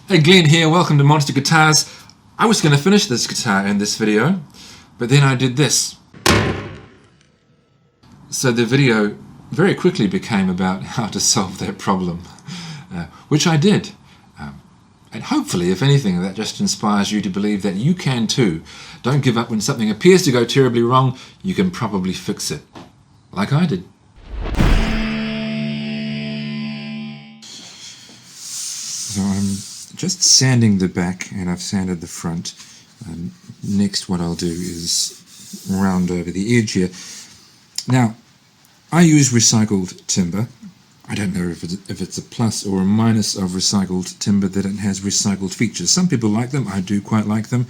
Hey, Glenn here, welcome to Monster Guitars. I was going to finish this guitar in this video, but then I did this. So the video very quickly became about how to solve that problem, which I did. And hopefully, if anything, that just inspires you to believe that you can too. Don't give up when something appears to go terribly wrong. You can probably fix it, like I did. So I'm just sanding the back and I've sanded the front. Next what I'll do is round over the edge here. Now, I use recycled timber. I don't know if it's a plus or a minus of recycled timber that it has recycled features. Some people like them, I do quite like them.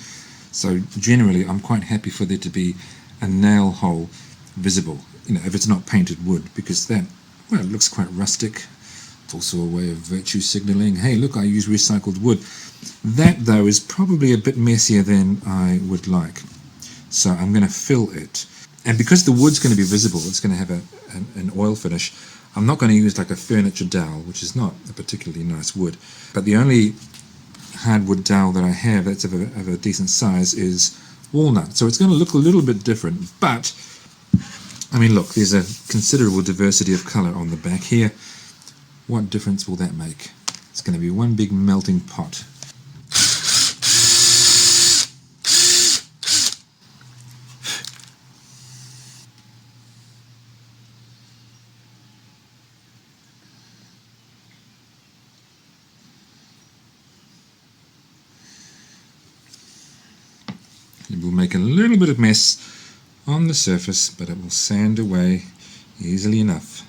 So generally I'm quite happy for there to be a nail hole visible, if it's not painted wood, because that, well, it looks quite rustic. It's also a way of virtue signaling, hey look, I use recycled wood. That though is probably a bit messier than I would like. So I'm going to fill it. And because the wood's going to be visible, it's going to have an oil finish. I'm not going to use like a furniture dowel, which is not a particularly nice wood. But the only hardwood dowel that I have that's of a decent size is walnut. So it's going to look a little bit different. But, I mean, look, there's a considerable diversity of colour on the back here. What difference will that make? It's going to be one big melting pot. It will make a little bit of mess on the surface, but it will sand away easily enough.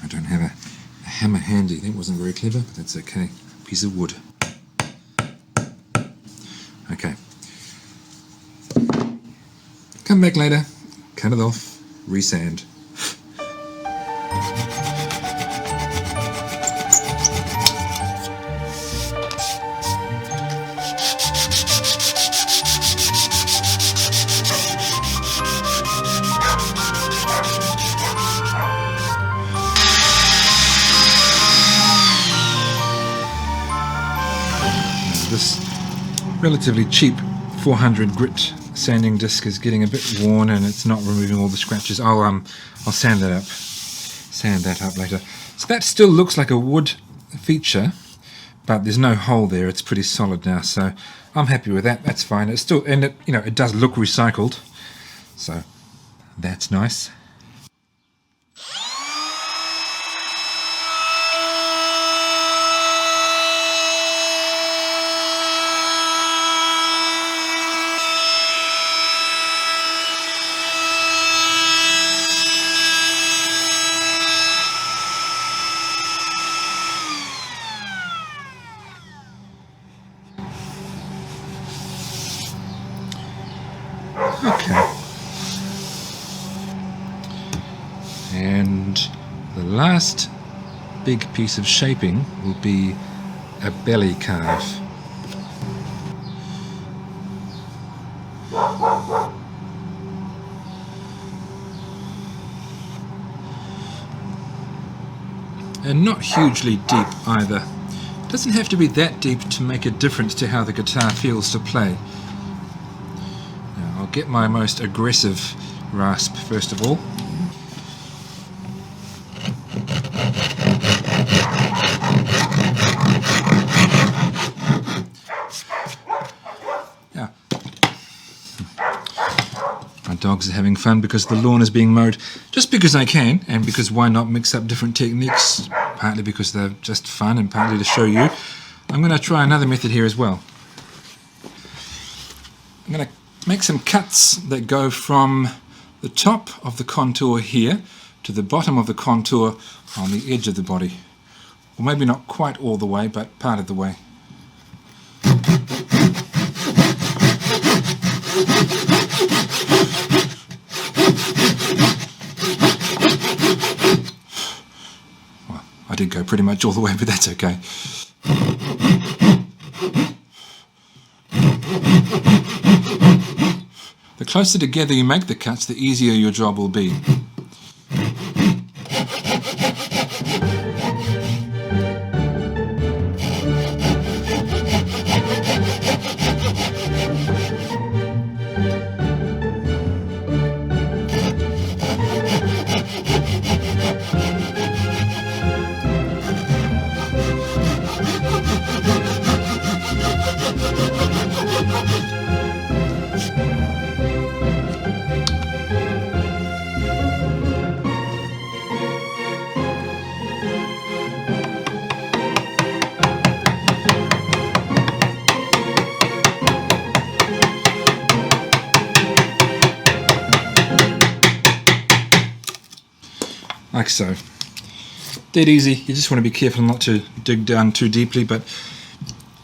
I don't have a hammer handy. That wasn't very clever, but that's okay. Piece of wood. Okay. Come back later, cut it off, resand. This relatively cheap 400 grit sanding disc is getting a bit worn and it's not removing all the scratches. I'll sand that up later. So that still looks like a wood feature, but there's no hole there. It's pretty solid now, so I'm happy with that. That's fine. It's still, and it does look recycled, so that's nice. Okay, and the last big piece of shaping will be a belly carve. And not hugely deep either. It doesn't have to be that deep to make a difference to how the guitar feels to play. I'll get my most aggressive rasp first of all. Yeah. My dogs are having fun because the lawn is being mowed. Just because I can, and because why not mix up different techniques, partly because they're just fun and partly to show you. I'm going to try another method here as well. I'm going to make some cuts that go from the top of the contour here to the bottom of the contour on the edge of the body. Or maybe not quite all the way, but part of the way. Well, I did go pretty much all the way, but that's okay. The closer together you make the cuts, the easier your job will be. like so. Dead easy. You just want to be careful not to dig down too deeply, but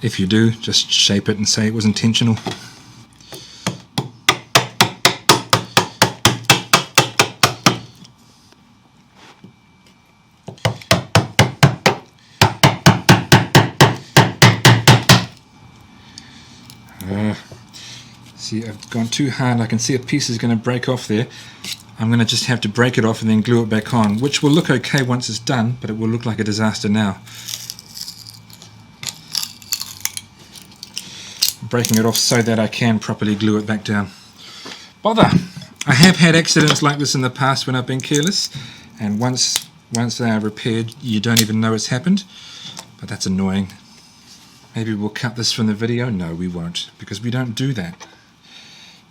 if you do, just shape it and say it was intentional. See, I've gone too hard. I can see a piece is going to break off there. I'm going to just have to break it off and then glue it back on, which will look okay once it's done, but it will look like a disaster now. Breaking it off so that I can properly glue it back down. Bother! I have had accidents like this in the past when I've been careless, and once they are repaired, you don't even know it's happened, but that's annoying. Maybe we'll cut this from the video? No, we won't, because we don't do that.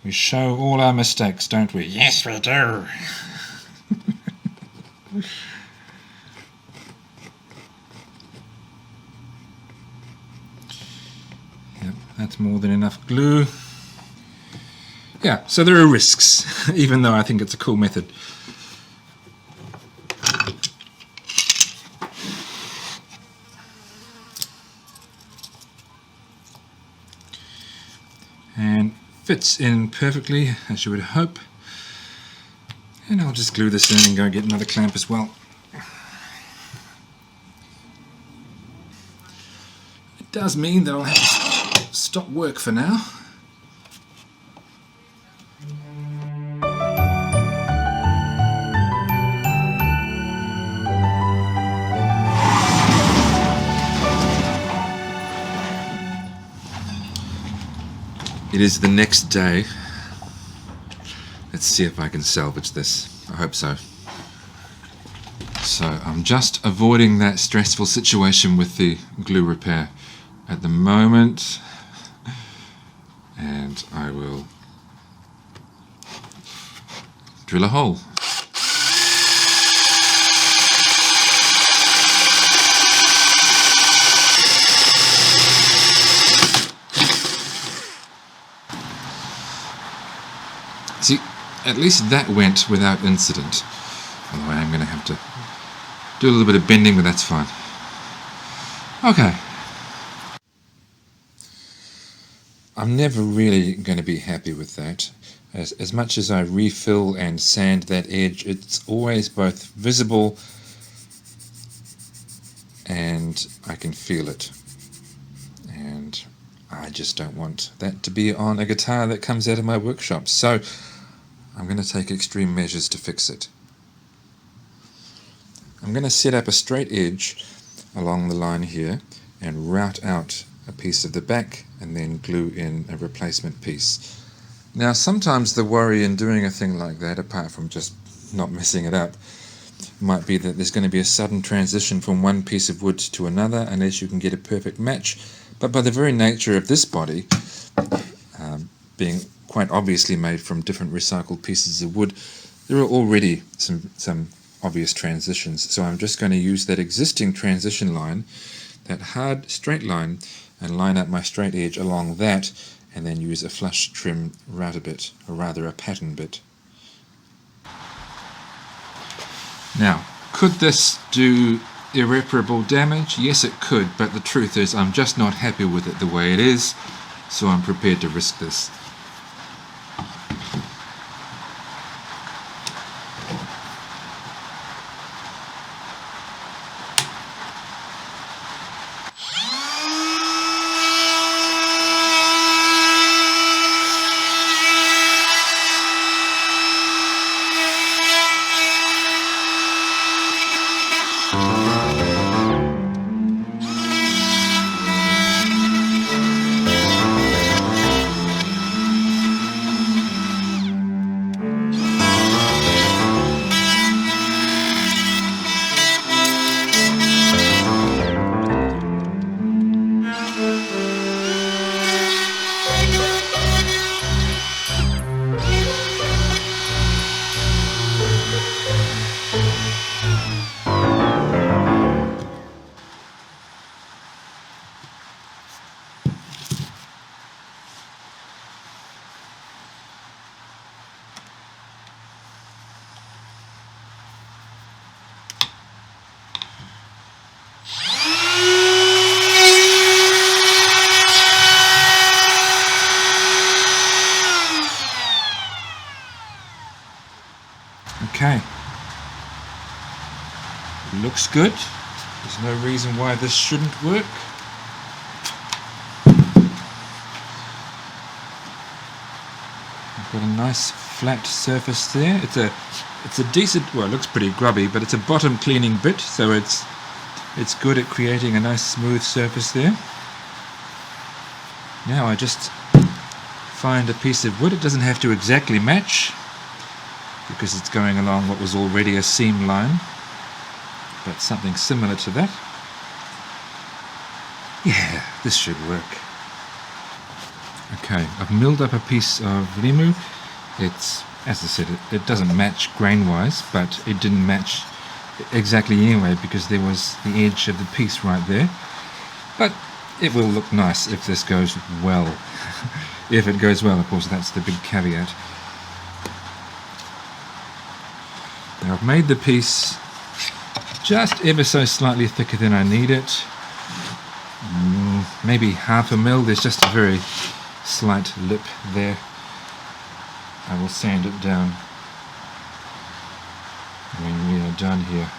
We show all our mistakes, don't we? Yes, we do! Yep, that's more than enough glue. Yeah, so there are risks, even though I think it's a cool method. And fits in perfectly, as you would hope. And I'll just glue this in and go get another clamp as well. It does mean that I'll have to stop work for now. It is the next day. Let's see if I can salvage this. I hope so. So I'm just avoiding that stressful situation with the glue repair at the moment. And I will drill a hole. See, at least that went without incident. Although I am going to have to do a little bit of bending, but that's fine. Okay. I'm never really going to be happy with that. As much as I refill and sand that edge, it's always both visible and I can feel it. And I just don't want that to be on a guitar that comes out of my workshop. So I'm going to take extreme measures to fix it. I'm going to set up a straight edge along the line here and route out a piece of the back and then glue in a replacement piece. Now sometimes the worry in doing a thing like that, apart from just not messing it up, might be that there's going to be a sudden transition from one piece of wood to another unless you can get a perfect match. But by the very nature of this body, being quite obviously made from different recycled pieces of wood, there are already some obvious transitions. So I'm just going to use that existing transition line, that hard straight line, and line up my straight edge along that, and then use a flush trim router bit, or rather a pattern bit. Now, could this do irreparable damage? Yes, it could, but the truth is I'm just not happy with it the way it is, so I'm prepared to risk this. Looks good. There's no reason why this shouldn't work. I've got a nice flat surface there. It's a decent, well, it looks pretty grubby, but it's a bottom cleaning bit, so it's good at creating a nice smooth surface there. Now I just find a piece of wood. It doesn't have to exactly match because it's going along what was already a seam line, but something similar to that. Yeah, this should work. Okay, I've milled up a piece of limu. It's, as I said, it doesn't match grain-wise, but it didn't match exactly anyway because there was the edge of the piece right there. But it will look nice if this goes well. If it goes well, of course, that's the big caveat. Now I've made the piece just ever so slightly thicker than I need it. Maybe half a mil. There's just a very slight lip there. I will sand it down when we are done here.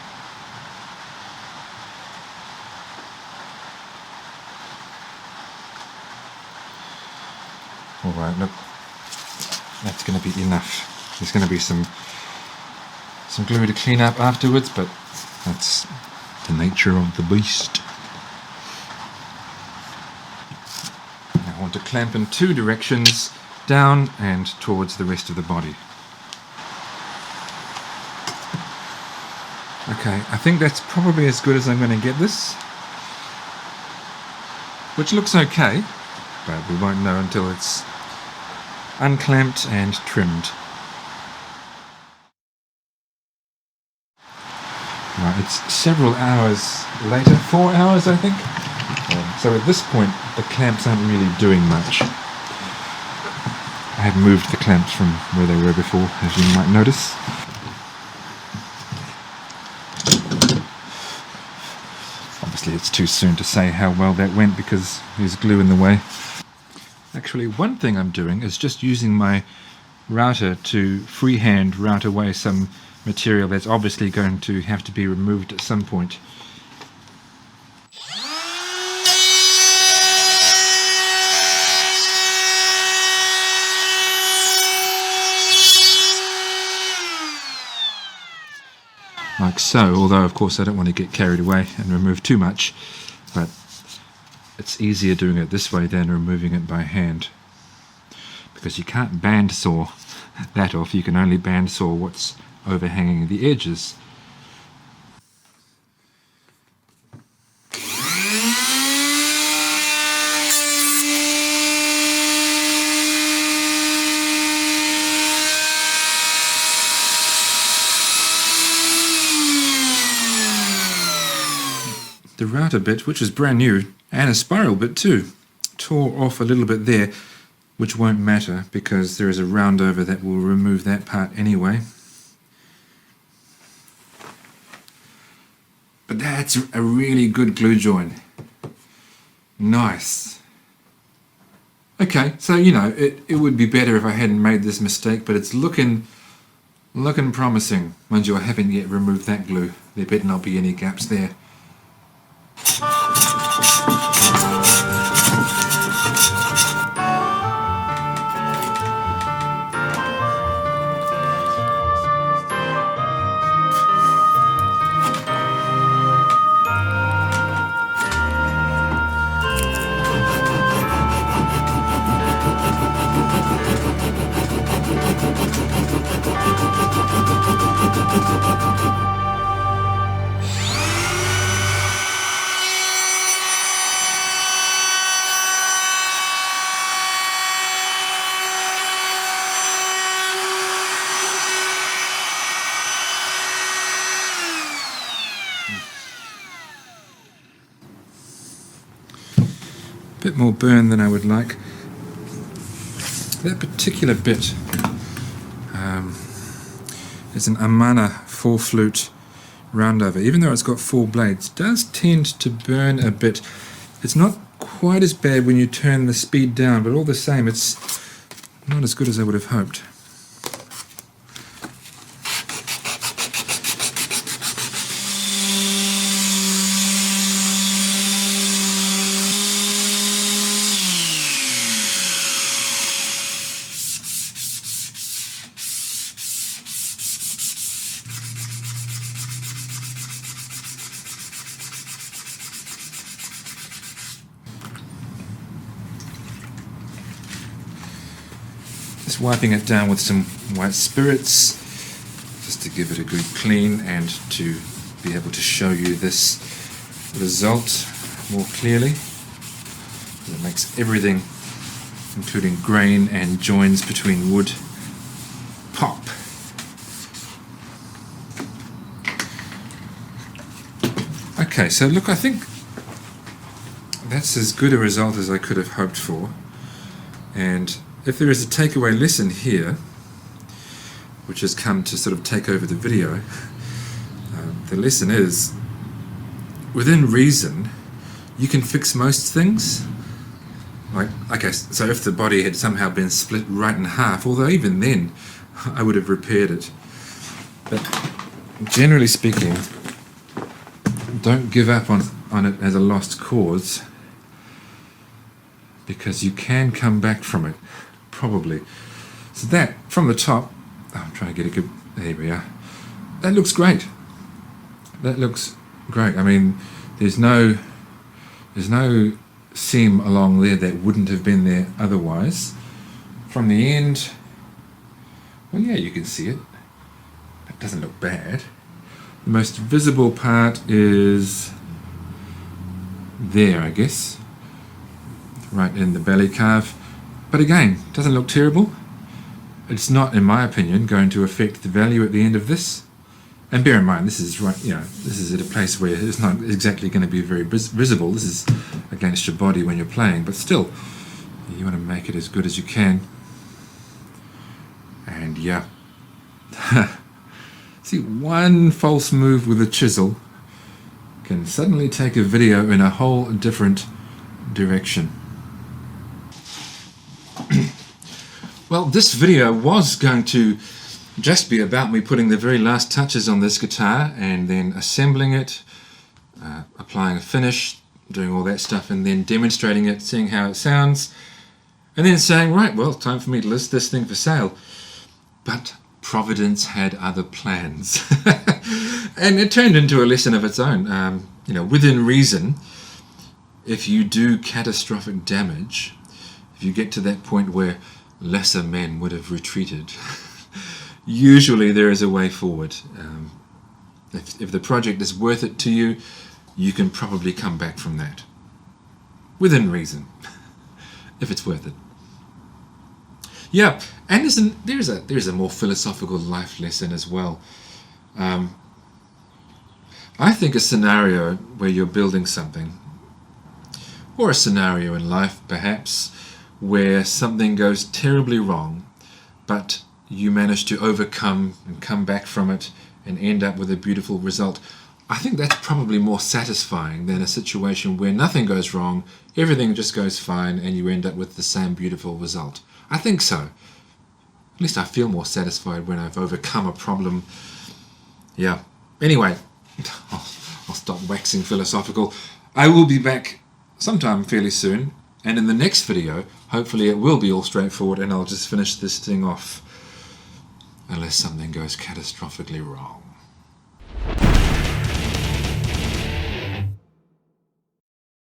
Alright, look, that's going to be enough. There's going to be some glue to clean up afterwards, but that's the nature of the beast. Now I want to clamp in two directions, down and towards the rest of the body. Okay, I think that's probably as good as I'm going to get this, which looks okay, but we won't know until it's unclamped and trimmed. Right, it's several hours later, 4 hours I think. So at this point the clamps aren't really doing much. I have moved the clamps from where they were before, as you might notice. Obviously it's too soon to say how well that went because there's glue in the way. Actually, one thing I'm doing is just using my router to freehand route away some material that's obviously going to have to be removed at some point. Like so, although of course I don't want to get carried away and remove too much, but it's easier doing it this way than removing it by hand, because you can't band saw that off. You can only band saw what's overhanging the edges. The router bit, which was brand new, and a spiral bit too, tore off a little bit there, which won't matter because there is a round over that will remove that part anyway. But that's a really good glue joint. Nice. Okay, so you know, it would be better if I hadn't made this mistake, but it's looking promising. Mind you, I haven't yet removed that glue. There better not be any gaps there. Bit more burn than I would like. That particular bit is an Amana 4-flute roundover. Even though it's got 4 blades, it does tend to burn a bit. It's not quite as bad when you turn the speed down, but all the same it's not as good as I would have hoped. just wiping it down with some white spirits, just to give it a good clean and to be able to show you this result more clearly. It makes everything, including grain and joins between wood, pop. Okay, so look, I think that's as good a result as I could have hoped for. And if there is a takeaway lesson here, which has come to sort of take over the video, the lesson is, within reason, you can fix most things. Like, okay, so if the body had somehow been split right in half, although even then I would have repaired it. But generally speaking, don't give up on it as a lost cause, because you can come back from it, probably. So that, from the top, I'm trying to get a good, there we are. That looks great. That looks great. I mean, there's no seam along there that wouldn't have been there otherwise. From the end, well, yeah, you can see it. That doesn't look bad. The most visible part is there, I guess, right in the belly calf. But again, doesn't look terrible. It's not, in my opinion, going to affect the value at the end of this. And bear in mind, this is right, this is at a place where it's not exactly going to be very visible. This is against your body when you're playing, but still, you want to make it as good as you can. And yeah, see, one false move with a chisel can suddenly take a video in a whole different direction. Well, this video was going to just be about me putting the very last touches on this guitar and then assembling it, applying a finish, doing all that stuff, and then demonstrating it, seeing how it sounds, and then saying, right, well, time for me to list this thing for sale. But Providence had other plans. And it turned into a lesson of its own. Within reason, if you do catastrophic damage, if you get to that point where lesser men would have retreated, usually there is a way forward. If the project is worth it to you, you can probably come back from that. Within reason, if it's worth it. Yeah, and there's a more philosophical life lesson as well. I think a scenario where you're building something, or a scenario in life perhaps, where something goes terribly wrong, but you manage to overcome and come back from it and end up with a beautiful result. I think that's probably more satisfying than a situation where nothing goes wrong, everything just goes fine, and you end up with the same beautiful result. I think so. At least I feel more satisfied when I've overcome a problem. Yeah. Anyway, I'll stop waxing philosophical. I will be back sometime fairly soon, and in the next video, hopefully it will be all straightforward and I'll just finish this thing off. Unless something goes catastrophically wrong.